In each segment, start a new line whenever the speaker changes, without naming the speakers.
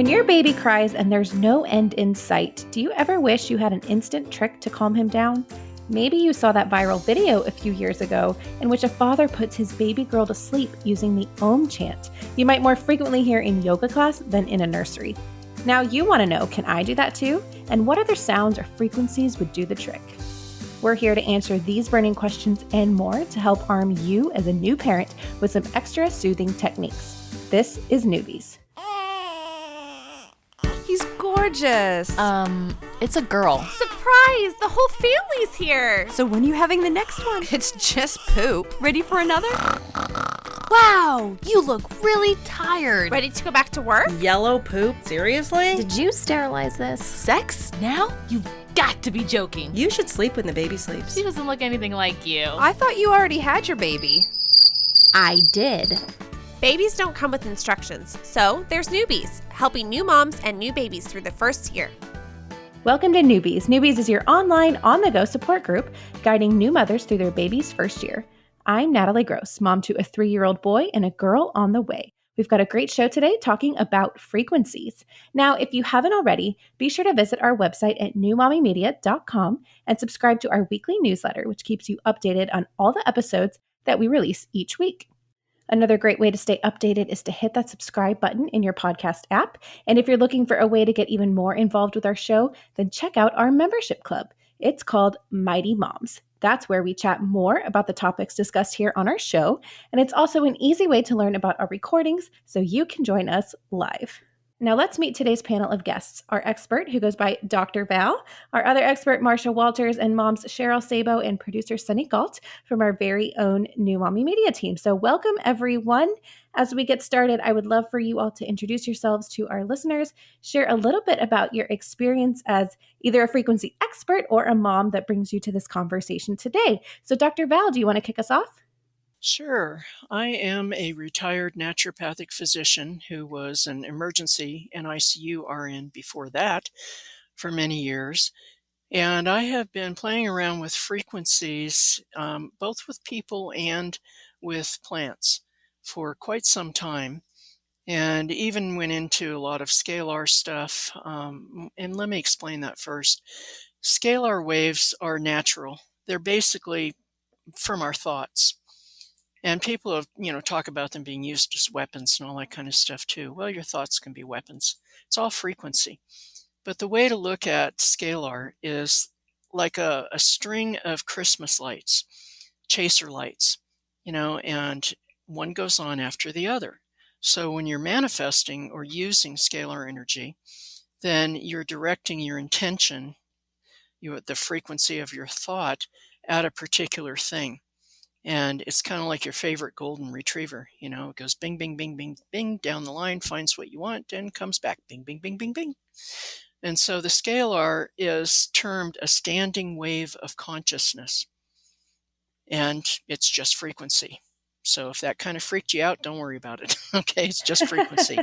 When your baby cries and there's no end in sight, do you ever wish you had an instant trick to calm him down? Maybe you saw that viral video a few years ago in which a father puts his baby girl to sleep using the Om chant you might more frequently hear in yoga class than in a nursery. Now you want to know, can I do that too? And what other sounds or frequencies would do the trick? We're here to answer these burning questions and more to help arm you as a new parent with some extra soothing techniques. This is Newbies.
He's gorgeous.
It's a girl.
Surprise! The whole family's here!
So when are you having the next one?
It's just poop.
Ready for another?
Wow, you look really tired.
Ready to go back to work?
Yellow poop? Seriously?
Did you sterilize this?
Sex? Now? You've got to be joking.
You should sleep when the baby sleeps.
She doesn't look anything like you.
I thought you already had your baby.
I did.
Babies don't come with instructions, so there's Newbies, helping new moms and new babies through the first year.
Welcome to Newbies. Newbies is your online, on-the-go support group guiding new mothers through their baby's first year. I'm Natalie Gross, mom to a 3-year-old boy and a girl on the way. We've got a great show today talking about frequencies. Now, if you haven't already, be sure to visit our website at newmommymedia.com and subscribe to our weekly newsletter, which keeps you updated on all the episodes that we release each week. Another great way to stay updated is to hit that subscribe button in your podcast app. And if you're looking for a way to get even more involved with our show, then check out our membership club. It's called Mighty Moms. That's where we chat more about the topics discussed here on our show. And it's also an easy way to learn about our recordings so you can join us live. Now let's meet today's panel of guests. Our expert, who goes by Dr. Val, our other expert, Marsha Walters, and moms Cheryl Sabo and producer Sunny Galt from our very own New Mommy Media team. So welcome, everyone. As we get started, I would love for you all to introduce yourselves to our listeners, share a little bit about your experience as either a frequency expert or a mom that brings you to this conversation today. So Dr. Val, do you want to kick us off?
Sure. I am a retired naturopathic physician who was an emergency and ICU RN before that for many years. And I have been playing around with frequencies, both with people and with plants for quite some time. And even went into a lot of scalar stuff. And let me explain that first. Scalar waves are natural. They're basically from our thoughts. And people have, talk about them being used as weapons and all that kind of stuff too. Well, your thoughts can be weapons. It's all frequency. But the way to look at scalar is like a string of Christmas lights, chaser lights, and one goes on after the other. So when you're manifesting or using scalar energy, then you're directing your intention, the frequency of your thought at a particular thing. And it's kind of like your favorite golden retriever. It goes bing, bing, bing, bing, bing, down the line, finds what you want, and comes back bing, bing, bing, bing, bing. And so the scalar is termed a standing wave of consciousness. And it's just frequency. So if that kind of freaked you out, don't worry about it. Okay, it's just frequency.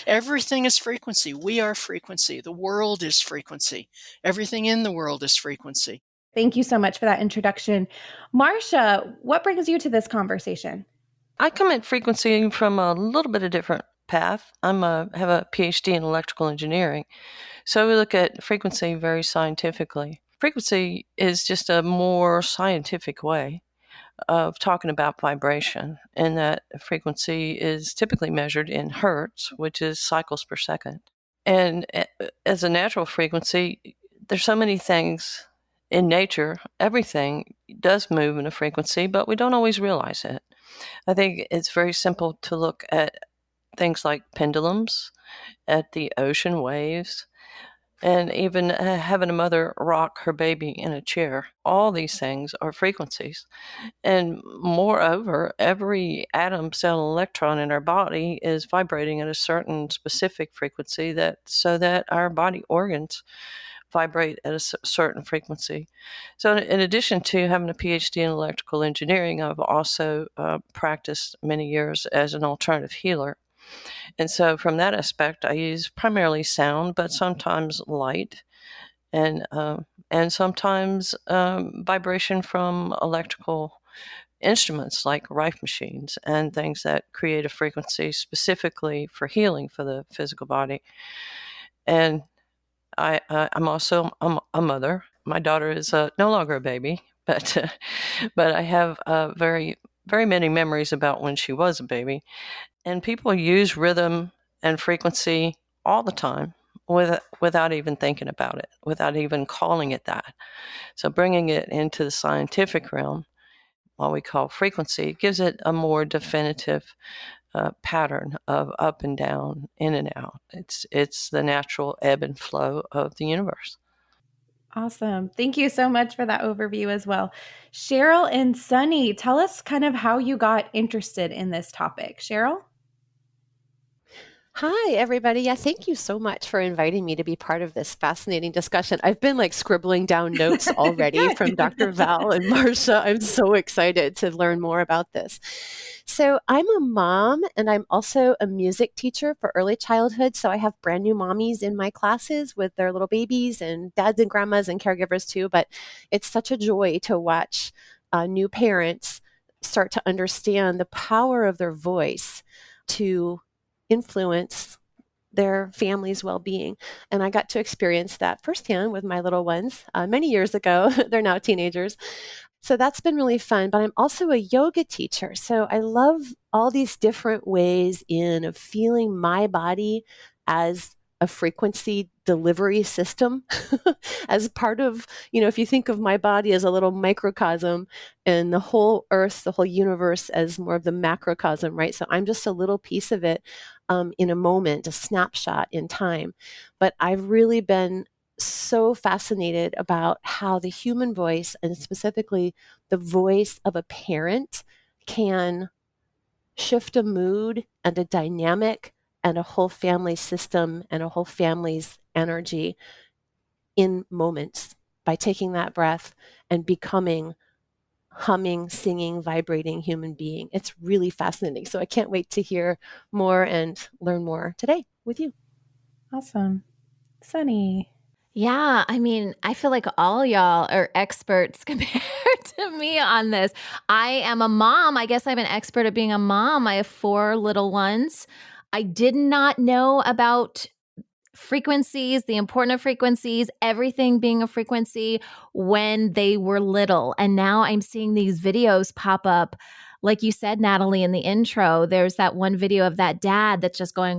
Everything is frequency. We are frequency. The world is frequency. Everything in the world is frequency.
Thank you so much for that introduction. Marsha, what brings you to this conversation?
I come at frequency from a little bit of different path. I have a PhD in electrical engineering. So we look at frequency very scientifically. Frequency is just a more scientific way of talking about vibration, and that frequency is typically measured in hertz, which is cycles per second. And as a natural frequency, there's so many things in nature. Everything does move in a frequency, but we don't always realize it. I think it's very simple to look at things like pendulums, at the ocean waves, and even having a mother rock her baby in a chair. All these things are frequencies. And moreover, every atom, cell, and electron in our body is vibrating at a certain specific frequency so that our body organs vibrate at a certain frequency. So in addition to having a PhD in electrical engineering, I've also practiced many years as an alternative healer. And so from that aspect, I use primarily sound, but sometimes light and sometimes vibration from electrical instruments like rife machines and things that create a frequency specifically for healing for the physical body. And I'm also a mother. My daughter is no longer a baby, but I have very many memories about when she was a baby. And people use rhythm and frequency all the time without even thinking about it, without even calling it that. So bringing it into the scientific realm, what we call frequency, gives it a more definitive pattern of up and down, in and out. It's the natural ebb and flow of the universe.
Awesome. Thank you so much for that overview as well. Cheryl and Sunny, tell us kind of how you got interested in this topic. Cheryl?
Hi, everybody. Yeah, thank you so much for inviting me to be part of this fascinating discussion. I've been like scribbling down notes already from Dr. Val and Marcia. I'm so excited to learn more about this. So, I'm a mom and I'm also a music teacher for early childhood. So, I have brand new mommies in my classes with their little babies and dads and grandmas and caregivers too. But it's such a joy to watch new parents start to understand the power of their voice to influence their family's well-being. And I got to experience that firsthand with my little ones many years ago. They're now teenagers. So that's been really fun. But I'm also a yoga teacher. So I love all these different ways of feeling my body as a frequency delivery system as part of, if you think of my body as a little microcosm and the whole earth, the whole universe as more of the macrocosm, right? So I'm just a little piece of it in a moment, a snapshot in time. But I've really been so fascinated about how the human voice, and specifically the voice of a parent, can shift a mood and a dynamic and a whole family system and a whole family's energy in moments by taking that breath and becoming humming, singing, vibrating human being. It's really fascinating. So I can't wait to hear more and learn more today with you.
Awesome. Sunny.
Yeah, I mean, I feel like all y'all are experts compared to me on this. I am a mom. I guess I'm an expert at being a mom. I have 4 little ones. I did not know about frequencies, the importance of frequencies, everything being a frequency when they were little. And now I'm seeing these videos pop up. Like you said, Natalie, in the intro, there's that one video of that dad that's just going,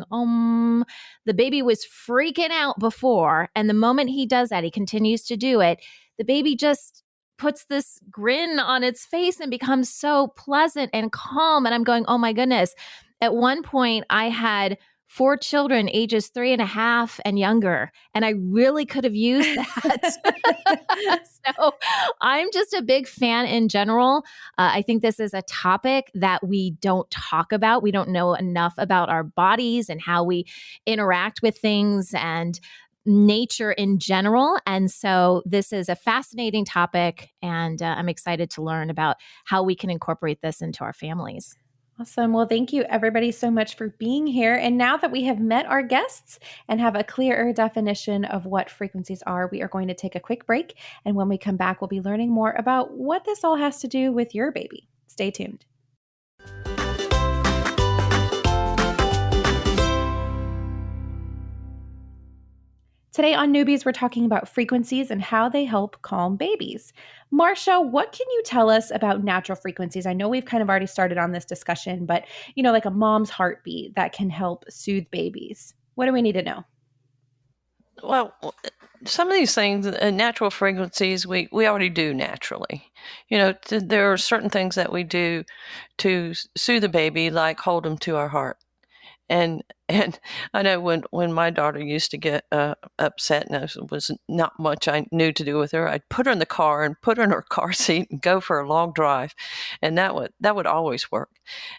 the baby was freaking out before. And the moment he does that, he continues to do it. The baby just puts this grin on its face and becomes so pleasant and calm. And I'm going, oh my goodness. At one point, I had 4 children, ages 3.5 and younger. And I really could have used that. So I'm just a big fan in general. I think this is a topic that we don't talk about. We don't know enough about our bodies and how we interact with things and nature in general. And so this is a fascinating topic. And I'm excited to learn about how we can incorporate this into our families.
Awesome. Well, thank you everybody so much for being here. And now that we have met our guests and have a clearer definition of what frequencies are, we are going to take a quick break. And when we come back, we'll be learning more about what this all has to do with your baby. Stay tuned. Today on Newbies, we're talking about frequencies and how they help calm babies. Marcia, what can you tell us about natural frequencies? I know we've kind of already started on this discussion, but like a mom's heartbeat that can help soothe babies. What do we need to know?
Well, some of these things, natural frequencies, we already do naturally. There are certain things that we do to soothe a baby, like hold them to our heart. And I know when my daughter used to get upset and there was not much I knew to do with her, I'd put her in the car and put her in her car seat and go for a long drive, and that would always work.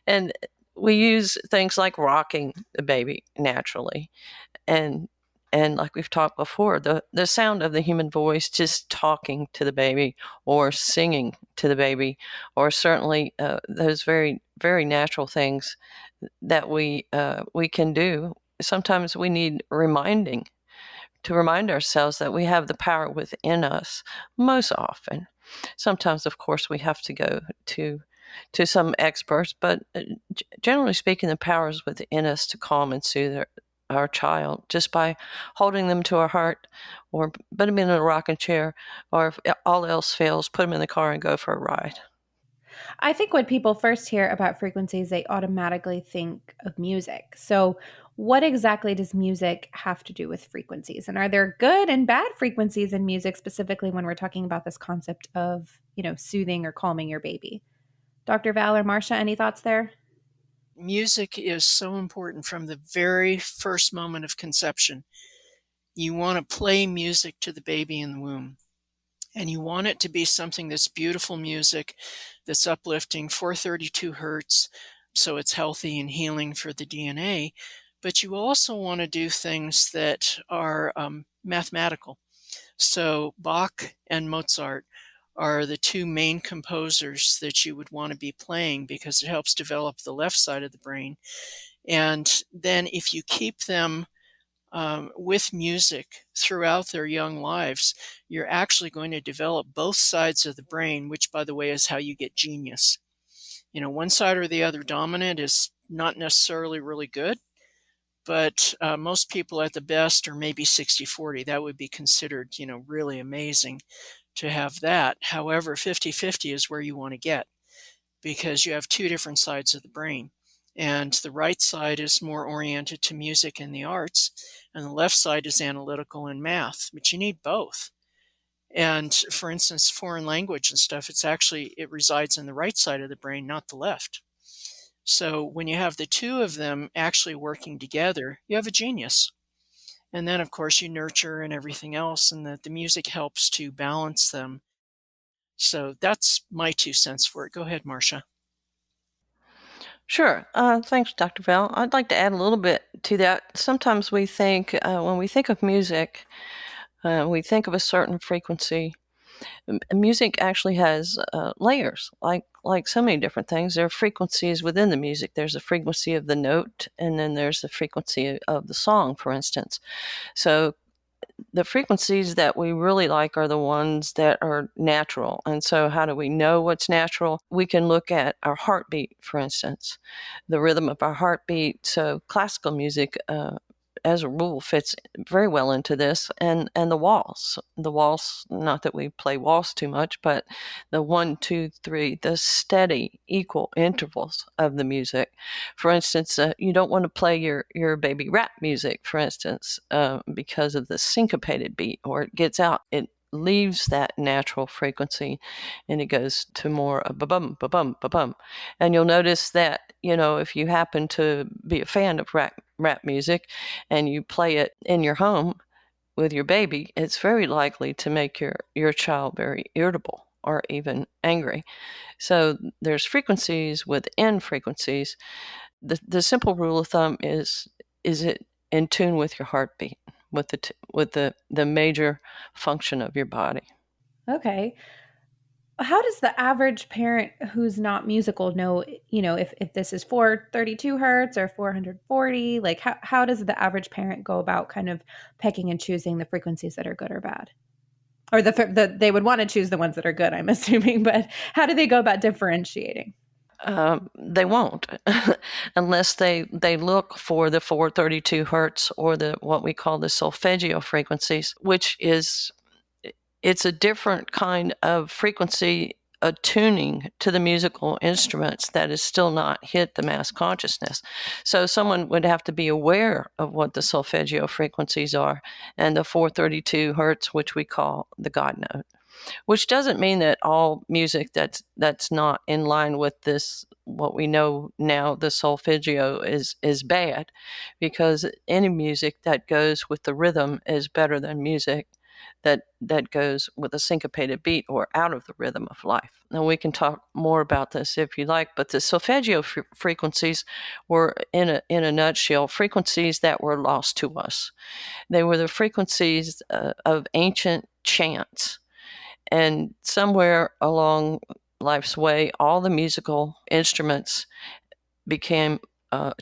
And we use things like rocking the baby naturally, and like we've talked before, the sound of the human voice just talking to the baby or singing to the baby, or certainly those very, very natural things that we can do. Sometimes we need reminding to remind ourselves that we have the power within us most often. Sometimes, of course, we have to go to some experts, but generally speaking, the power is within us to calm and soothe our child just by holding them to our heart, or put them in a rocking chair, or if all else fails, put them in the car and go for a ride.
I think when people first hear about frequencies, they automatically think of music. So, what exactly does music have to do with frequencies? And are there good and bad frequencies in music, specifically when we're talking about this concept of, soothing or calming your baby? Dr. Val or Marcia, any thoughts there?
Music is so important from the very first moment of conception. You want to play music to the baby in the womb. And you want it to be something that's beautiful music, that's uplifting, 432 hertz, so it's healthy and healing for the DNA. But you also want to do things that are mathematical. So Bach and Mozart are the two main composers that you would want to be playing because it helps develop the left side of the brain. And then if you keep them with music throughout their young lives, you're actually going to develop both sides of the brain, which, by the way, is how you get genius. One side or the other dominant is not necessarily really good, but most people at the best are maybe 60-40. That would be considered, really amazing to have that. However, 50-50 is where you want to get because you have two different sides of the brain. And the right side is more oriented to music and the arts, and the left side is analytical and math, but you need both. And for instance, foreign language and stuff, it resides in the right side of the brain, not the left. So when you have the two of them actually working together, you have a genius. And then, of course, you nurture and everything else, and the music helps to balance them. So that's my 2 cents for it. Go ahead, Marcia.
Sure. Thanks, Dr. Val. I'd like to add a little bit to that. Sometimes we think, when we think of music, we think of a certain frequency. Music actually has layers, like so many different things. There are frequencies within the music. There's a frequency of the note, and then there's the frequency of the song, for instance. So the frequencies that we really like are the ones that are natural. And so how do we know what's natural? We can look at our heartbeat, for instance, the rhythm of our heartbeat. So classical music, as a rule, fits very well into this, and the waltz, not that we play waltz too much, but the 1, 2, 3, the steady equal intervals of the music. For instance, you don't want to play your baby rap music, for instance, because of the syncopated beat, or it gets out, it leaves that natural frequency and it goes to more a ba-bum, ba-bum, ba-bum. And you'll notice that, if you happen to be a fan of rap music and you play it in your home with your baby, it's very likely to make your child very irritable or even angry. So there's frequencies within frequencies. The simple rule of thumb is it in tune with your heartbeat, with the major function of your body.
Okay. How does the average parent who's not musical know, if this is 432 hertz or 440? Like, how does the average parent go about kind of picking and choosing the frequencies that are good or bad? Or they would want to choose the ones that are good, I'm assuming, but how do they go about differentiating?
They won't unless they look for the 432 hertz or the what we call the solfeggio frequencies, which is it's a different kind of frequency attuning to the musical instruments that is still not hit the mass consciousness. So someone would have to be aware of what the solfeggio frequencies are and the 432 hertz, which we call the God note. Which doesn't mean that all music that's not in line with this, what we know now, the solfeggio is bad, because any music that goes with the rhythm is better than music that goes with a syncopated beat or out of the rhythm of life. Now we can talk more about this if you like, but the solfeggio frequencies were, in a nutshell, frequencies that were lost to us. They were the frequencies of ancient chants. And somewhere along life's way, all the musical instruments became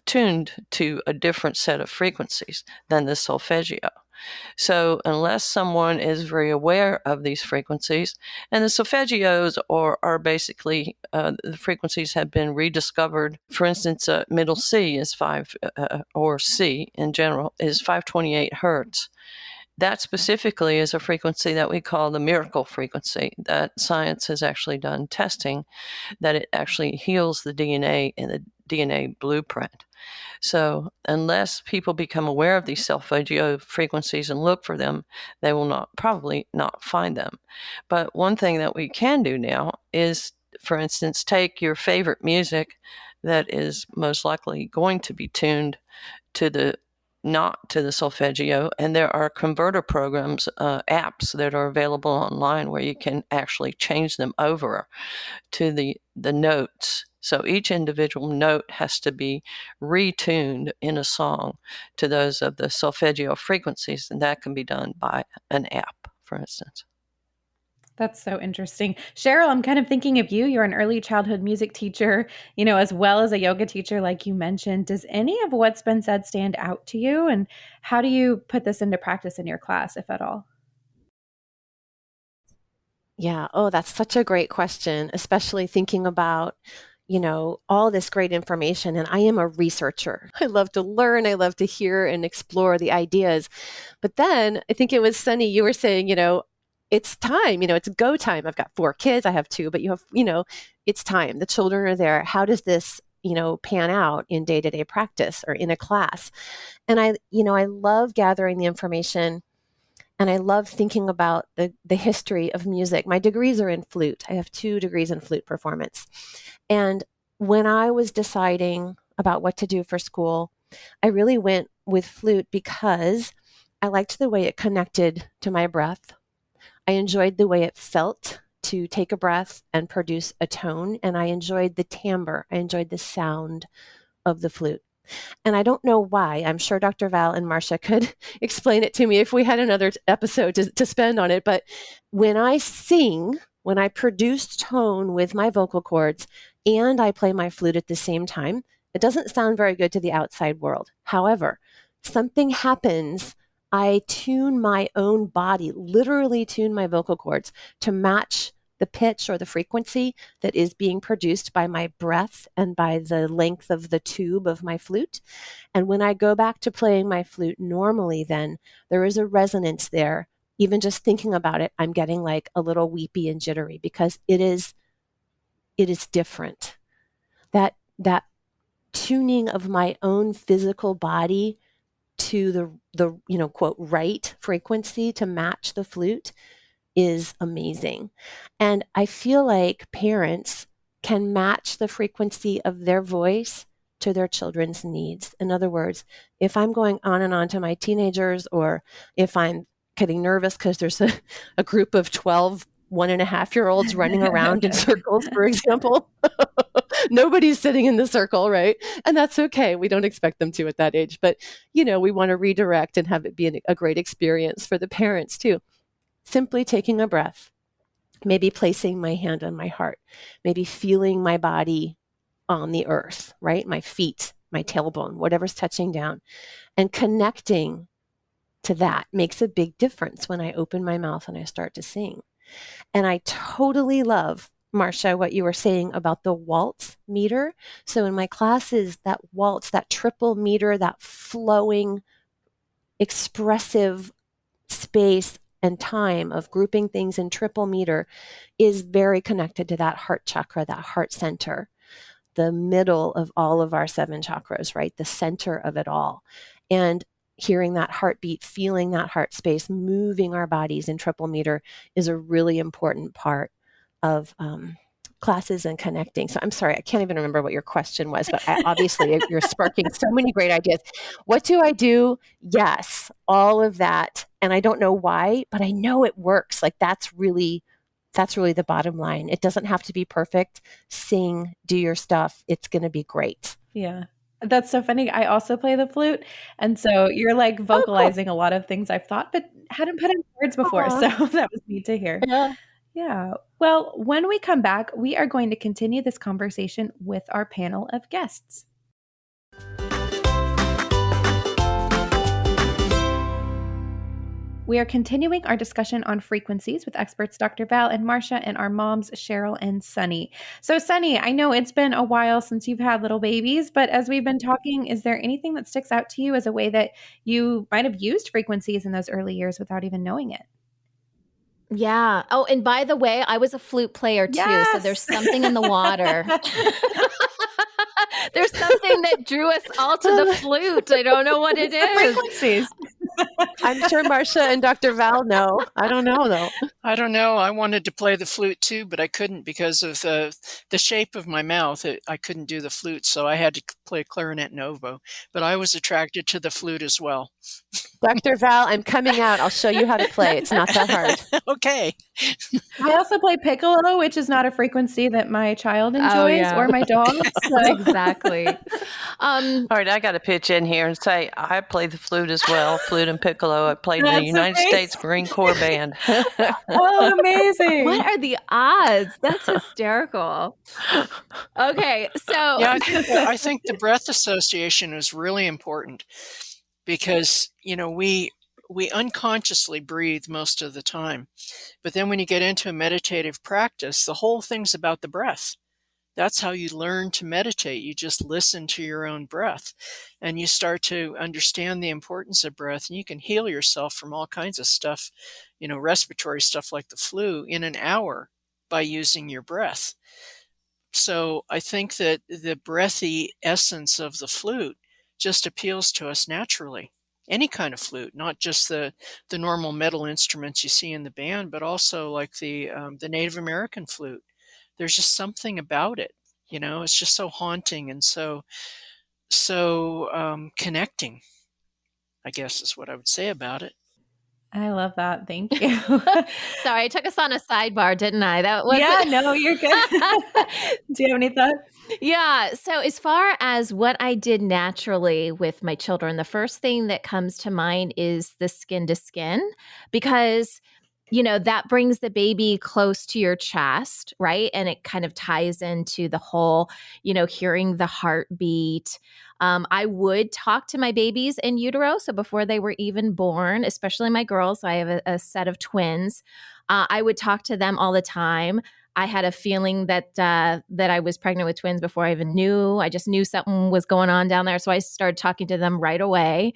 tuned to a different set of frequencies than the solfeggio. So unless someone is very aware of these frequencies, and the solfeggios are basically, the frequencies have been rediscovered. For instance, middle C is or C in general, is 528 hertz. That specifically is a frequency that we call the miracle frequency, that science has actually done testing that it actually heals the DNA in the DNA blueprint. So unless people become aware of these solfeggio frequencies and look for them, they will probably not find them. But one thing that we can do now is, for instance, take your favorite music that is most likely going to be tuned to not to the solfeggio, and there are converter programs, apps that are available online where you can actually change them over to the notes. So each individual note has to be retuned in a song to those of the solfeggio frequencies, and that can be done by an app, for instance.
That's so interesting. Cheryl, I'm kind of thinking of you. You're an early childhood music teacher, as well as a yoga teacher, like you mentioned. Does any of what's been said stand out to you? And how do you put this into practice in your class, if at all?
Yeah. Oh, that's such a great question, especially thinking about, all this great information. And I am a researcher. I love to learn. I love to hear and explore the ideas. But then I think it was Sunny, you were saying, it's time, it's go time. I've got 4 kids. I have 2, but it's time. The children are there. How does this, pan out in day-to-day practice or in a class? And I love gathering the information. And I love thinking about the history of music. My degrees are in flute. I have 2 degrees in flute performance. And when I was deciding about what to do for school, I really went with flute because I liked the way it connected to my breath. I enjoyed the way it felt to take a breath and produce a tone. And I enjoyed the timbre. I enjoyed the sound of the flute. And I don't know why. I'm sure Dr. Val and Marcia could explain it to me if we had another episode to spend on it. But when I sing, when I produce tone with my vocal cords and I play my flute at the same time, it doesn't sound very good to the outside world. However, something happens. I tune my own body, literally tune my vocal cords to match the pitch or the frequency that is being produced by my breath and by the length of the tube of my flute. And when I go back to playing my flute normally, then there is a resonance there. Even just thinking about it, I'm getting like a little weepy and jittery because it is different. That tuning of my own physical body to the quote right frequency to match the flute is amazing. And I feel like parents can match the frequency of their voice to their children's needs. In other words, if I'm going on and on to my teenagers, or if I'm getting nervous because there's a group of 12 1.5-year-olds running around in circles, for example, nobody's sitting in the circle, right? And that's okay. We don't expect them to at that age. But, we want to redirect and have it be a great experience for the parents too. Simply taking a breath, maybe placing my hand on my heart, maybe feeling my body on the earth, right? My feet, my tailbone, whatever's touching down, and connecting to that makes a big difference when I open my mouth and I start to sing. And I totally love, Marcia, what you were saying about the waltz meter. So in my classes, that waltz, that triple meter, that flowing, expressive space and time of grouping things in triple meter is very connected to that heart chakra, that heart center, the middle of all of our 7 chakras, right? The center of it all. And hearing that heartbeat, feeling that heart space, moving our bodies in triple meter is a really important part of classes and connecting. So I'm sorry, I can't even remember what your question was, but obviously you're sparking so many great ideas. What do I do? Yes, all of that. And I don't know why, but I know it works. Like that's really the bottom line. It doesn't have to be perfect. Sing, do your stuff. It's going to be great.
Yeah. That's so funny. I also play the flute. And so you're like vocalizing a lot of things I've thought, but hadn't put in words before.
Aww.
So that was neat to hear.
Yeah.
Yeah. Well, when we come back, we are going to continue this conversation with our panel of guests. We are continuing our discussion on frequencies with experts Dr. Val and Marcia and our moms, Cheryl and Sunny. So, Sunny, I know it's been a while since you've had little babies, but as we've been talking, is there anything that sticks out to you as a way that you might have used frequencies in those early years without even knowing it?
Yeah. Oh, and by the way, I was a flute player too. So there's something in the water. There's something that drew us all to the flute. I don't know what it is.
Frequencies.
I'm sure Marcia and Dr. Val know. I don't know, though.
I don't know. I wanted to play the flute too, but I couldn't because of the shape of my mouth. I couldn't do the flute, so I had to play clarinet and oboe. But I was attracted to the flute as well.
Dr. Val, I'm coming out. I'll show you how to play. It's not that hard.
Okay.
I also play piccolo, which is not a frequency that my child enjoys or my dog. So.
Exactly.
All right, I got to pitch in here and say I play the flute as well, flute and piccolo. I played in the
That's
United
amazing.
States Marine Corps Band.
Oh, amazing.
What are the odds? That's hysterical. Okay, so
Yeah, I think the breath association is really important because, we unconsciously breathe most of the time. But then when you get into a meditative practice, the whole thing's about the breath. That's how you learn to meditate. You just listen to your own breath and you start to understand the importance of breath, and you can heal yourself from all kinds of stuff, respiratory stuff like the flu in an hour by using your breath. So I think that the breathy essence of the flute just appeals to us naturally. Any kind of flute, not just the normal metal instruments you see in the band, but also like the Native American flute. There's just something about it, it's just so haunting and so connecting, I guess is what I would say about it.
I love that. Thank you.
sorry, I took us on a sidebar, didn't I? That was
No, you're good. Do you have any thoughts?
Yeah. So, as far as what I did naturally with my children, the first thing that comes to mind is the skin to skin, because that brings the baby close to your chest, right? And it kind of ties into the whole, hearing the heartbeat. I would talk to my babies in utero. So before they were even born, especially my girls, I have a set of twins. I would talk to them all the time. I had a feeling that I was pregnant with twins before I even knew. I just knew something was going on down there. So I started talking to them right away.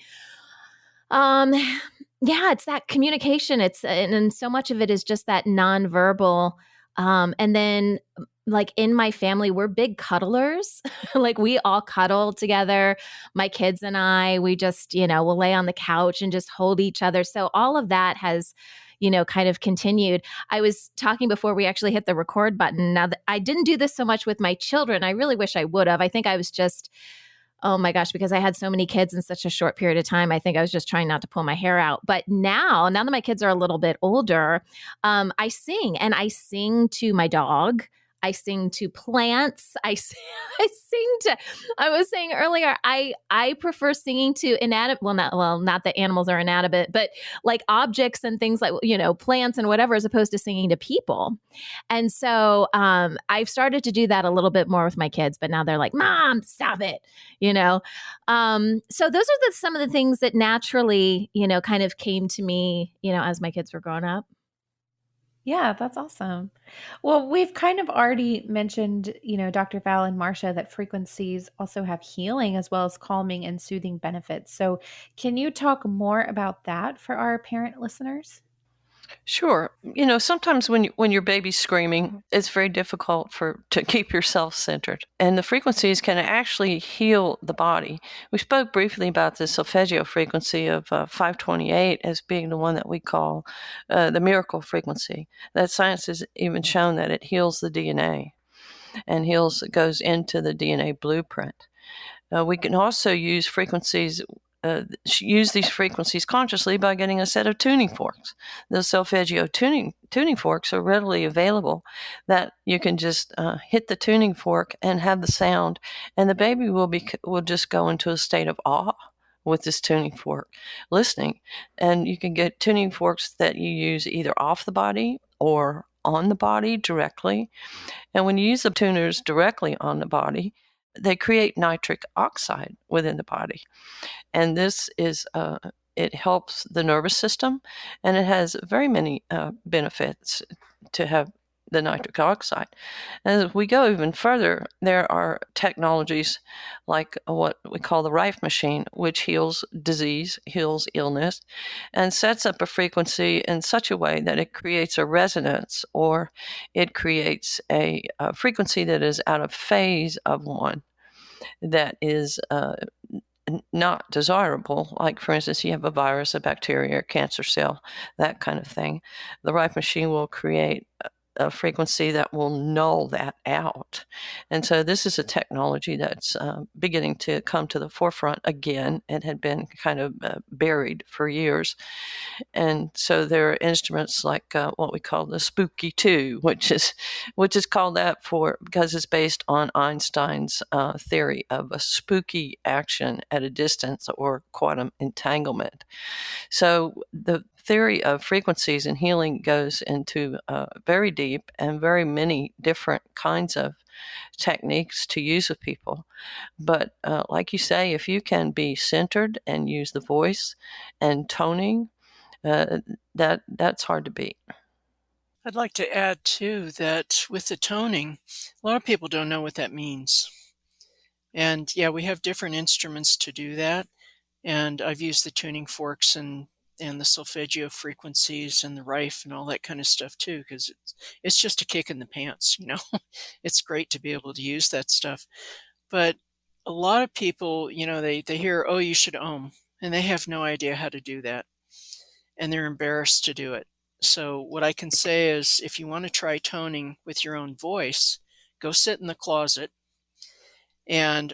Yeah, it's that communication. And so much of it is just that nonverbal. And then like in my family, we're big cuddlers. Like we all cuddle together. My kids and I, we just, we'll lay on the couch and just hold each other. So all of that has, kind of continued. I was talking before we actually hit the record button. Now, I didn't do this so much with my children. I really wish I would have. I think I was just, oh my gosh, because I had so many kids in such a short period of time, I think I was just trying not to pull my hair out. But now that my kids are a little bit older, I sing, and I sing to my dog. I sing to plants. I sing to, I was saying earlier, I prefer singing to inanimate, not that animals are inanimate, but like objects and things like, plants and whatever, as opposed to singing to people. And so I've started to do that a little bit more with my kids, but now they're like, Mom, stop it, So those are some of the things that naturally, kind of came to me, as my kids were growing up.
Yeah, that's awesome. Well, we've kind of already mentioned, Dr. Val and Marcia, that frequencies also have healing as well as calming and soothing benefits. So, can you talk more about that for our parent listeners?
Sure. Sometimes when your baby's screaming, it's very difficult to keep yourself centered. And the frequencies can actually heal the body. We spoke briefly about the solfeggio frequency of 528 as being the one that we call the miracle frequency. That science has even shown that it heals the DNA and goes into the DNA blueprint. We can also use these frequencies consciously by getting a set of tuning forks. The solfeggio tuning forks are readily available that you can just hit the tuning fork and have the sound, and the baby will just go into a state of awe with this tuning fork listening. And you can get tuning forks that you use either off the body or on the body directly. And when you use the tuners directly on the body, they create nitric oxide within the body. And this is it helps the nervous system, and it has very many benefits to have the nitric oxide. As we go even further, there are technologies like what we call the Rife machine, which heals disease, heals illness, and sets up a frequency in such a way that it creates a resonance, or it creates a frequency that is out of phase of one that is not desirable. Like, for instance, you have a virus, a bacteria, a cancer cell, that kind of thing. The Rife machine will create a frequency that will null that out. And so this is a technology that's beginning to come to the forefront again. It had been kind of buried for years. And so there are instruments like what we call the Spooky 2, which is called that for because it's based on Einstein's theory of a spooky action at a distance, or quantum entanglement. So the theory of frequencies and healing goes into very deep and very many different kinds of techniques to use with people. But like you say, if you can be centered and use the voice and toning, that's hard to beat.
I'd like to add too that with the toning, a lot of people don't know what that means. And yeah, we have different instruments to do that. And I've used the tuning forks and the solfeggio frequencies and the rife and all that kind of stuff too, because it's just a kick in the pants, you know. It's great to be able to use that stuff. But a lot of people, you know, they hear, oh, you should ohm, and they have no idea how to do that. And they're embarrassed to do it. So what I can say is, if you want to try toning with your own voice, go sit in the closet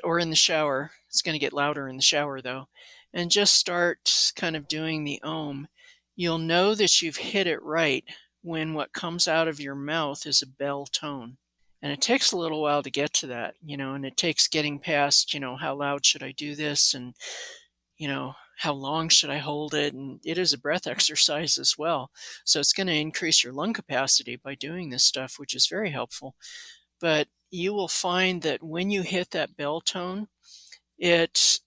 or in the shower. It's going to get louder in the shower though, and just start kind of doing the ohm. You'll know that you've hit it right when what comes out of your mouth is a bell tone. And it takes a little while to get to that, you know, and it takes getting past, you know, how loud should I do this, and you know, how long should I hold it? And it is a breath exercise as well. So it's going to increase your lung capacity by doing this stuff, which is very helpful. But you will find that when you hit that bell tone, it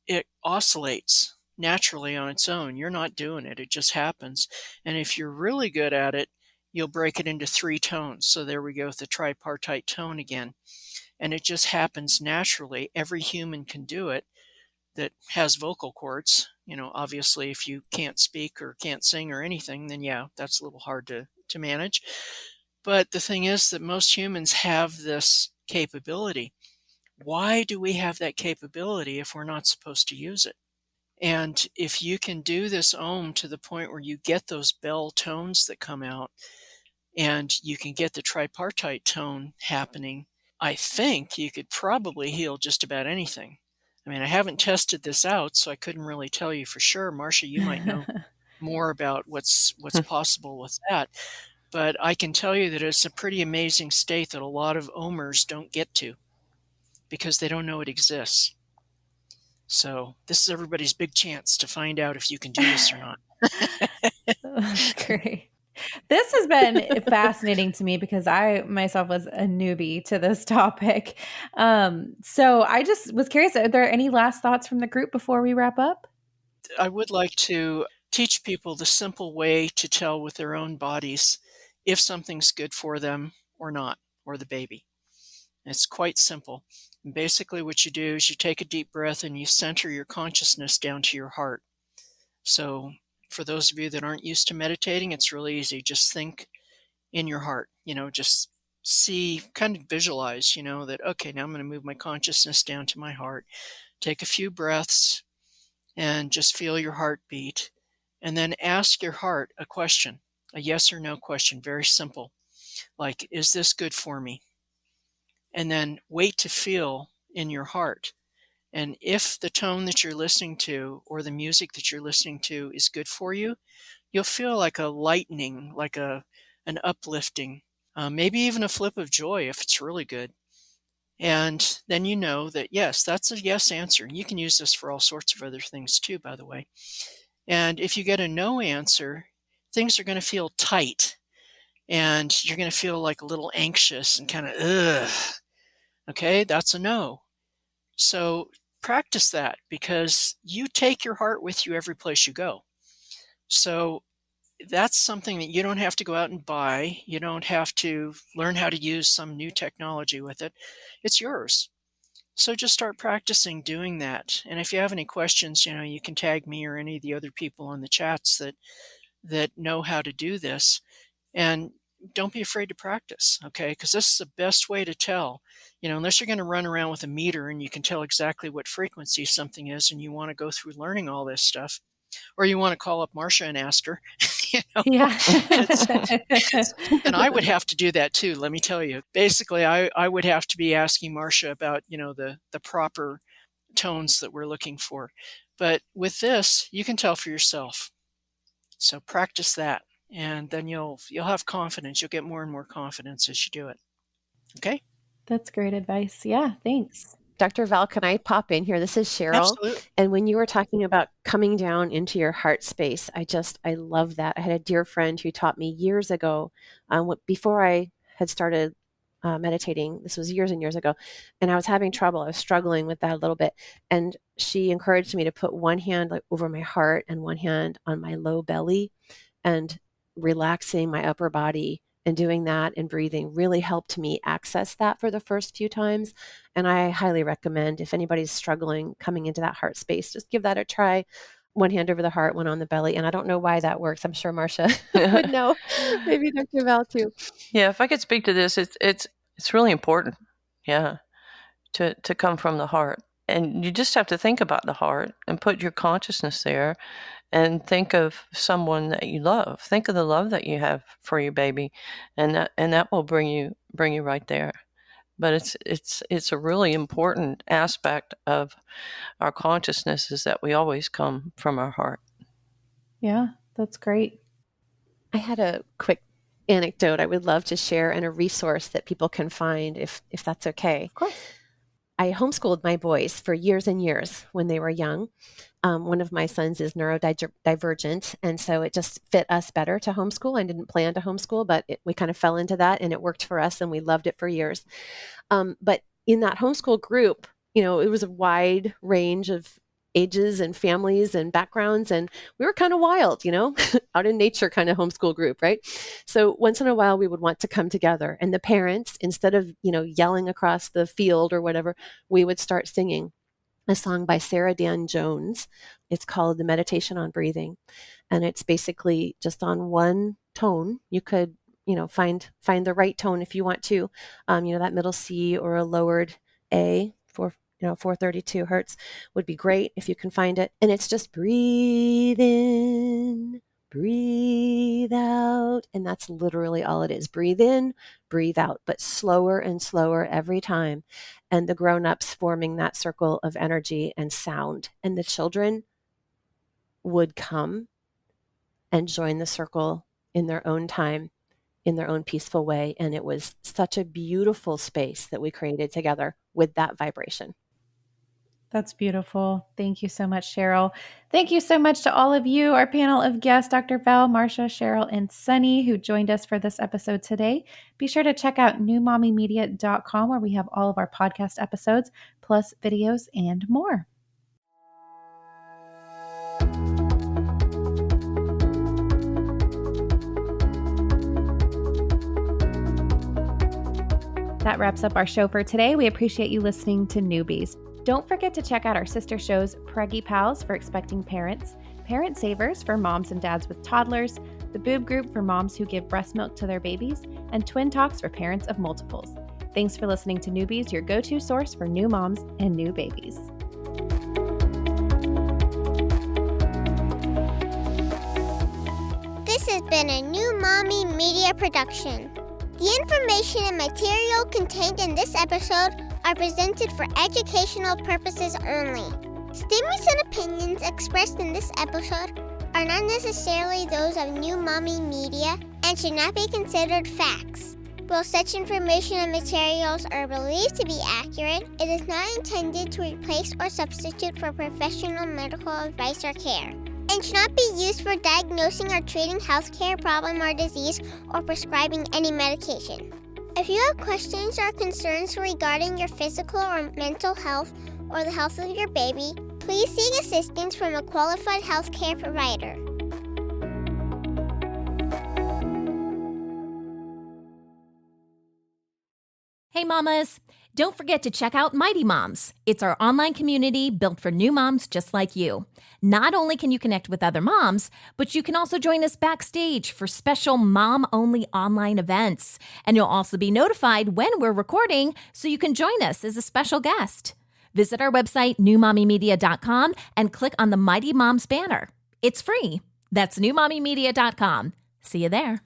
oscillates naturally on its own. You're not doing it. It just happens. And if you're really good at it, you'll break it into 3 tones. So there we go with the tripartite tone again. And it just happens naturally. Every human can do it that has vocal cords. You know, obviously, if you can't speak or can't sing or anything, then yeah, that's a little hard to manage. But the thing is that most humans have this capability. Why do we have that capability if we're not supposed to use it? And if you can do this ohm to the point where you get those bell tones that come out, and you can get the tripartite tone happening, I think you could probably heal just about anything. I mean, I haven't tested this out, so I couldn't really tell you for sure. Marcia, you might know more about what's possible with that. But I can tell you that it's a pretty amazing state that a lot of omers don't get to because they don't know it exists. So this is everybody's big chance to find out if you can do this or not.
That's great. This has been fascinating to me because I myself was a newbie to this topic. So I just was curious, are there any last thoughts from the group before we wrap up?
I would like to teach people the simple way to tell with their own bodies if something's good for them or not, or the baby. It's quite simple. And basically what you do is you take a deep breath and you center your consciousness down to your heart. So for those of you that aren't used to meditating, it's really easy. Just think in your heart, you know, just see, kind of visualize, you know, that, okay, now I'm going to move my consciousness down to my heart. Take a few breaths and just feel your heartbeat. And then ask your heart a question, a yes or no question, very simple. Like, is this good for me? And then wait to feel in your heart. And if the tone that you're listening to or the music that you're listening to is good for you, you'll feel like a lightening, like an uplifting, maybe even a flip of joy if it's really good. And then you know that, yes, that's a yes answer. You can use this for all sorts of other things too, by the way. And if you get a no answer, things are going to feel tight and you're going to feel like a little anxious and kind of, ugh. Okay, that's a no. So practice that because you take your heart with you every place you go. So that's something that you don't have to go out and buy. You don't have to learn how to use some new technology with it. It's yours. So just start practicing doing that. And if you have any questions, you can tag me or any of the other people on the chats that know how to do this. And don't be afraid to practice, okay? Because this is the best way to tell. Unless you're going to run around with a meter and you can tell exactly what frequency something is, and you want to go through learning all this stuff, or you want to call up Marcia and ask her,
Yeah.
and I would have to do that too. Let me tell you. Basically, I would have to be asking Marcia about the proper tones that we're looking for. But with this, you can tell for yourself. So practice that, and then you'll have confidence. You'll get more and more confidence as you do it. Okay?
That's great advice. Yeah, thanks.
Dr. Val, can I pop in here? This is Cheryl.
Absolutely.
And when you were talking about coming down into your heart space, I love that. I had a dear friend who taught me years ago, before I had started meditating. This was years and years ago. And I was having trouble. I was struggling with that a little bit. And she encouraged me to put one hand over my heart and one hand on my low belly, and relaxing my upper body and doing that and breathing really helped me access that for the first few times. And I highly recommend, if anybody's struggling coming into that heart space, just give that a try. One hand over the heart, one on the belly. And I don't know why that works. I'm sure Marcia would know. Maybe Dr. Val too.
Yeah, if I could speak to this, it's really important. Yeah, to come from the heart. And you just have to think about the heart and put your consciousness there and think of someone that you love. Think of the love that you have for your baby, and that will bring you right there. But it's a really important aspect of our consciousness, is that we always come from our heart.
Yeah, that's great.
I had a quick anecdote I would love to share, and a resource that people can find if that's okay.
Of course.
I homeschooled my boys for years and years when they were young. One of my sons is neurodivergent, and so it just fit us better to homeschool. I didn't plan to homeschool, but we kind of fell into that, and it worked for us, and we loved it for years. But in that homeschool group, it was a wide range of ages and families and backgrounds, and we were kind of wild, out in nature kind of homeschool group, right? So once in a while we would want to come together, and the parents, instead of yelling across the field or whatever, we would start singing a song by Sarah Dan Jones. It's called The Meditation on Breathing, and it's basically just on one tone. You could find the right tone if you want to, that middle C or a lowered A for 432 hertz would be great if you can find it. And it's just breathe in, breathe out. And that's literally all it is. Breathe in, breathe out, but slower and slower every time. And the grown-ups forming that circle of energy and sound. And the children would come and join the circle in their own time, in their own peaceful way. And it was such a beautiful space that we created together with that vibration.
That's beautiful. Thank you so much, Cheryl. Thank you so much to all of you, our panel of guests, Dr. Val, Marcia, Cheryl, and Sunny, who joined us for this episode today. Be sure to check out newmommymedia.com, where we have all of our podcast episodes, plus videos and more. That wraps up our show for today. We appreciate you listening to Newbies. Don't forget to check out our sister shows, Preggy Pals for expecting parents, Parent Savers for moms and dads with toddlers, the Boob Group for moms who give breast milk to their babies, and Twin Talks for parents of multiples. Thanks for listening to Newbies, your go-to source for new moms and new babies.
This has been a New Mommy Media production. The information and material contained in this episode are presented for educational purposes only. Statements and opinions expressed in this episode are not necessarily those of New Mommy Media and should not be considered facts. While such information and materials are believed to be accurate, it is not intended to replace or substitute for professional medical advice or care, and should not be used for diagnosing or treating healthcare problem or disease or prescribing any medication. If you have questions or concerns regarding your physical or mental health or the health of your baby, please seek assistance from a qualified healthcare provider.
Hey, mamas. Don't forget to check out Mighty Moms. It's our online community built for new moms just like you. Not only can you connect with other moms, but you can also join us backstage for special mom-only online events. And you'll also be notified when we're recording so you can join us as a special guest. Visit our website, newmommymedia.com, and click on the Mighty Moms banner. It's free. That's newmommymedia.com. See you there.